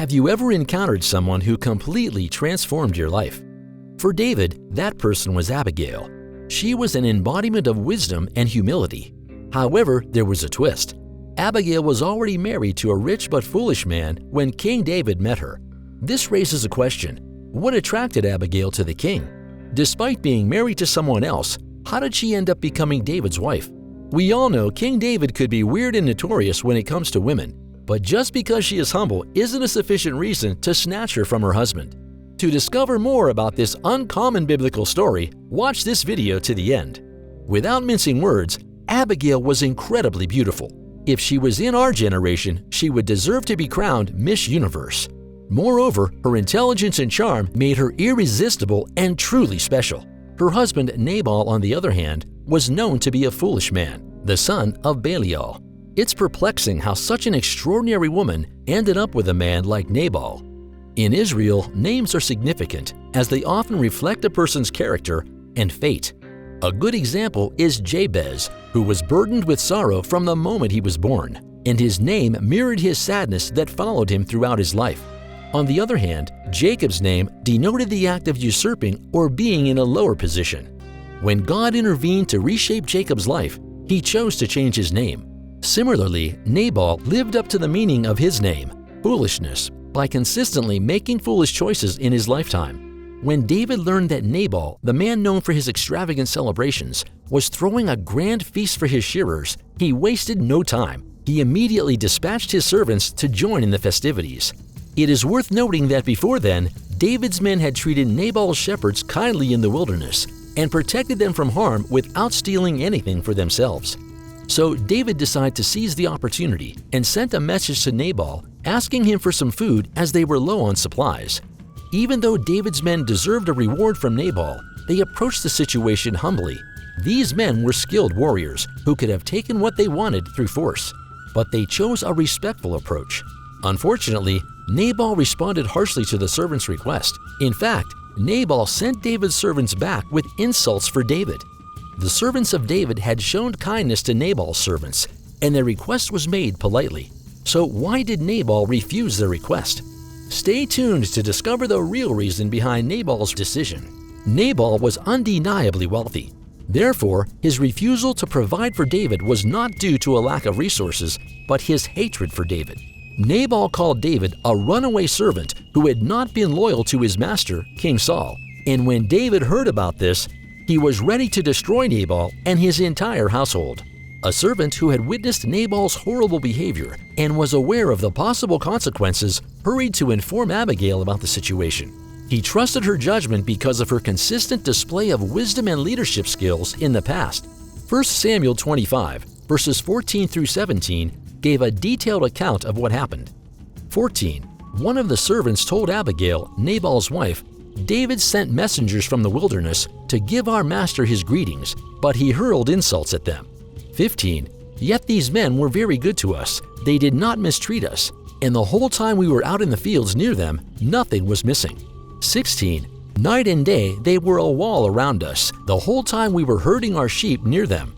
Have you ever encountered someone who completely transformed your life? For David, that person was Abigail. She was an embodiment of wisdom and humility. However, there was a twist. Abigail was already married to a rich but foolish man when King David met her. This raises a question. What attracted Abigail to the king? Despite being married to someone else, how did she end up becoming David's wife? We all know King David could be weird and notorious when it comes to women, but just because she is humble isn't a sufficient reason to snatch her from her husband. To discover more about this uncommon biblical story, watch this video to the end. Without mincing words, Abigail was incredibly beautiful. If she was in our generation, she would deserve to be crowned Miss Universe. Moreover, her intelligence and charm made her irresistible and truly special. Her husband Nabal, on the other hand, was known to be a foolish man, the son of Belial. It's perplexing how such an extraordinary woman ended up with a man like Nabal. In Israel, names are significant as they often reflect a person's character and fate. A good example is Jabez, who was burdened with sorrow from the moment he was born, and his name mirrored his sadness that followed him throughout his life. On the other hand, Jacob's name denoted the act of usurping or being in a lower position. When God intervened to reshape Jacob's life, he chose to change his name. Similarly, Nabal lived up to the meaning of his name, foolishness, by consistently making foolish choices in his lifetime. When David learned that Nabal, the man known for his extravagant celebrations, was throwing a grand feast for his shearers, he wasted no time. He immediately dispatched his servants to join in the festivities. It is worth noting that before then, David's men had treated Nabal's shepherds kindly in the wilderness and protected them from harm without stealing anything for themselves. So David decided to seize the opportunity and sent a message to Nabal asking him for some food as they were low on supplies. Even though David's men deserved a reward from Nabal, they approached the situation humbly. These men were skilled warriors who could have taken what they wanted through force, but they chose a respectful approach. Unfortunately, Nabal responded harshly to the servants' request. In fact, Nabal sent David's servants back with insults for David. The servants of David had shown kindness to Nabal's servants, and their request was made politely. So why did Nabal refuse their request? Stay tuned to discover the real reason behind Nabal's decision. Nabal was undeniably wealthy. Therefore, his refusal to provide for David was not due to a lack of resources, but his hatred for David. Nabal called David a runaway servant who had not been loyal to his master, King Saul. And when David heard about this, he was ready to destroy Nabal and his entire household. A servant who had witnessed Nabal's horrible behavior and was aware of the possible consequences hurried to inform Abigail about the situation. He trusted her judgment because of her consistent display of wisdom and leadership skills in the past. 1 Samuel 25, verses 14 through 17, gave a detailed account of what happened. 14. One of the servants told Abigail, Nabal's wife, "David sent messengers from the wilderness to give our master his greetings, but he hurled insults at them." 15. Yet these men were very good to us. They did not mistreat us, and the whole time we were out in the fields near them, nothing was missing. 16. Night and day they were a wall around us, the whole time we were herding our sheep near them.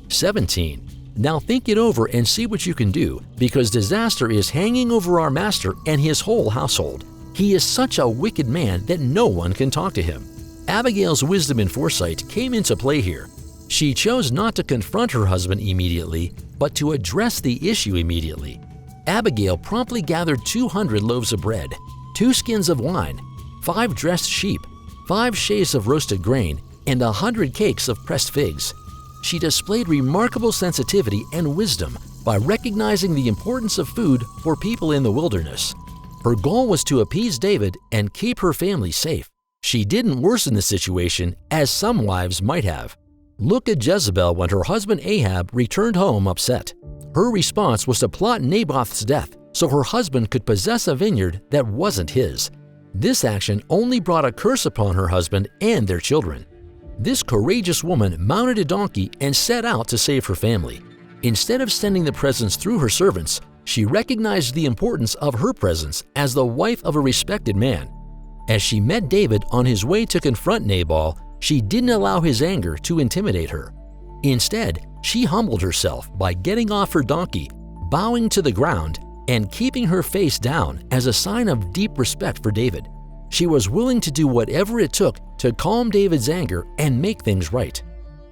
17. Now think it over and see what you can do, because disaster is hanging over our master and his whole household. He is such a wicked man that no one can talk to him. Abigail's wisdom and foresight came into play here. She chose not to confront her husband immediately, but to address the issue immediately. Abigail promptly gathered 200 loaves of bread, 2 skins of wine, 5 dressed sheep, 5 sheaves of roasted grain, and 100 cakes of pressed figs. She displayed remarkable sensitivity and wisdom by recognizing the importance of food for people in the wilderness. Her goal was to appease David and keep her family safe. She didn't worsen the situation as some wives might have. Look at Jezebel when her husband Ahab returned home upset. Her response was to plot Naboth's death so her husband could possess a vineyard that wasn't his. This action only brought a curse upon her husband and their children. This courageous woman mounted a donkey and set out to save her family. Instead of sending the presents through her servants, she recognized the importance of her presence as the wife of a respected man. As she met David on his way to confront Nabal, she didn't allow his anger to intimidate her. Instead, she humbled herself by getting off her donkey, bowing to the ground, and keeping her face down as a sign of deep respect for David. She was willing to do whatever it took to calm David's anger and make things right.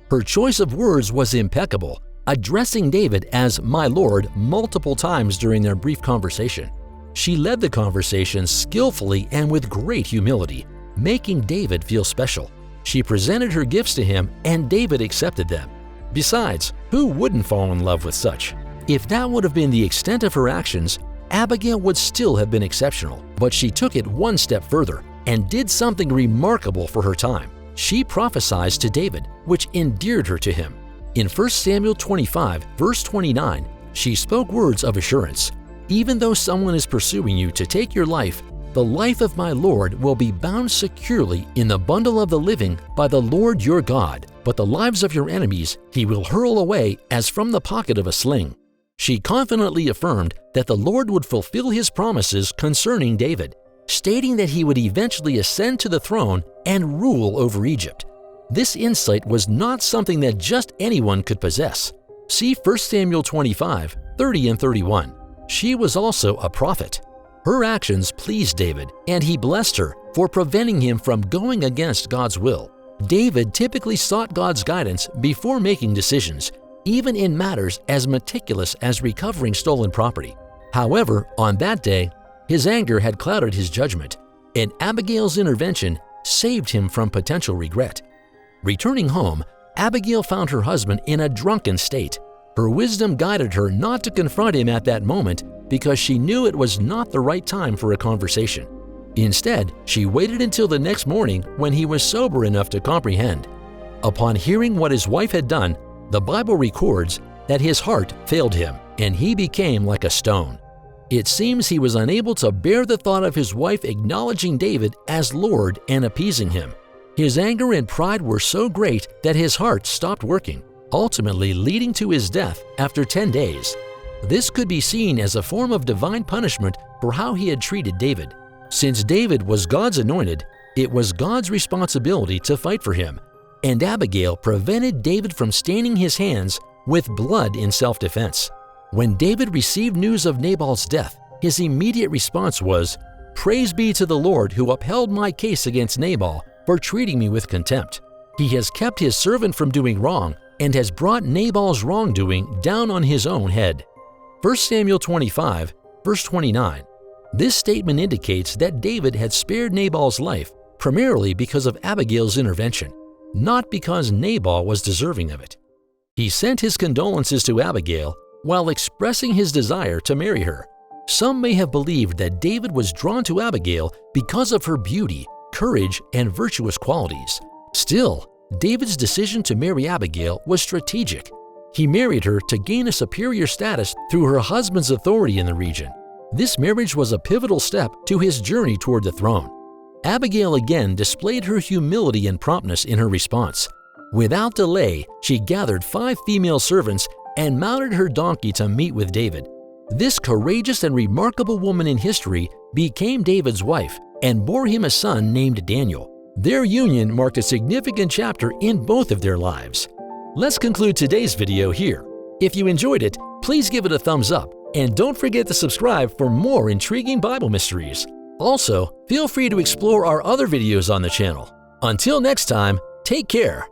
Her choice of words was impeccable, addressing David as "my lord" multiple times during their brief conversation. She led the conversation skillfully and with great humility, making David feel special. She presented her gifts to him, and David accepted them. Besides, who wouldn't fall in love with such? If that would have been the extent of her actions, Abigail would still have been exceptional, but she took it one step further and did something remarkable for her time. She prophesied to David, which endeared her to him. In 1 Samuel 25, verse 29, she spoke words of assurance. "Even though someone is pursuing you to take your life, the life of my Lord will be bound securely in the bundle of the living by the Lord your God, but the lives of your enemies he will hurl away as from the pocket of a sling." She confidently affirmed that the Lord would fulfill his promises concerning David, stating that he would eventually ascend to the throne and rule over Egypt. This insight was not something that just anyone could possess. See 1 Samuel 25, 30 and 31. She was also a prophet. Her actions pleased David, and he blessed her for preventing him from going against God's will. David typically sought God's guidance before making decisions, even in matters as meticulous as recovering stolen property. However, on that day, his anger had clouded his judgment, and Abigail's intervention saved him from potential regret. Returning home, Abigail found her husband in a drunken state. Her wisdom guided her not to confront him at that moment because she knew it was not the right time for a conversation. Instead, she waited until the next morning when he was sober enough to comprehend. Upon hearing what his wife had done, the Bible records that his heart failed him and he became like a stone. It seems he was unable to bear the thought of his wife acknowledging David as Lord and appeasing him. His anger and pride were so great that his heart stopped working, ultimately leading to his death after 10 days. This could be seen as a form of divine punishment for how he had treated David. Since David was God's anointed, it was God's responsibility to fight for him, and Abigail prevented David from staining his hands with blood in self-defense. When David received news of Nabal's death, his immediate response was, "Praise be to the Lord who upheld my case against Nabal for treating me with contempt. He has kept his servant from doing wrong and has brought Nabal's wrongdoing down on his own head." 1 Samuel 25, verse 29. This statement indicates that David had spared Nabal's life primarily because of Abigail's intervention, not because Nabal was deserving of it. He sent his condolences to Abigail while expressing his desire to marry her. Some may have believed that David was drawn to Abigail because of her beauty, courage, and virtuous qualities. Still, David's decision to marry Abigail was strategic. He married her to gain a superior status through her husband's authority in the region. This marriage was a pivotal step to his journey toward the throne. Abigail again displayed her humility and promptness in her response. Without delay, she gathered 5 female servants and mounted her donkey to meet with David. This courageous and remarkable woman in history became David's wife and bore him a son named Daniel. Their union marked a significant chapter in both of their lives. Let's conclude today's video here. If you enjoyed it, please give it a thumbs up and don't forget to subscribe for more intriguing Bible mysteries. Also, feel free to explore our other videos on the channel. Until next time, take care.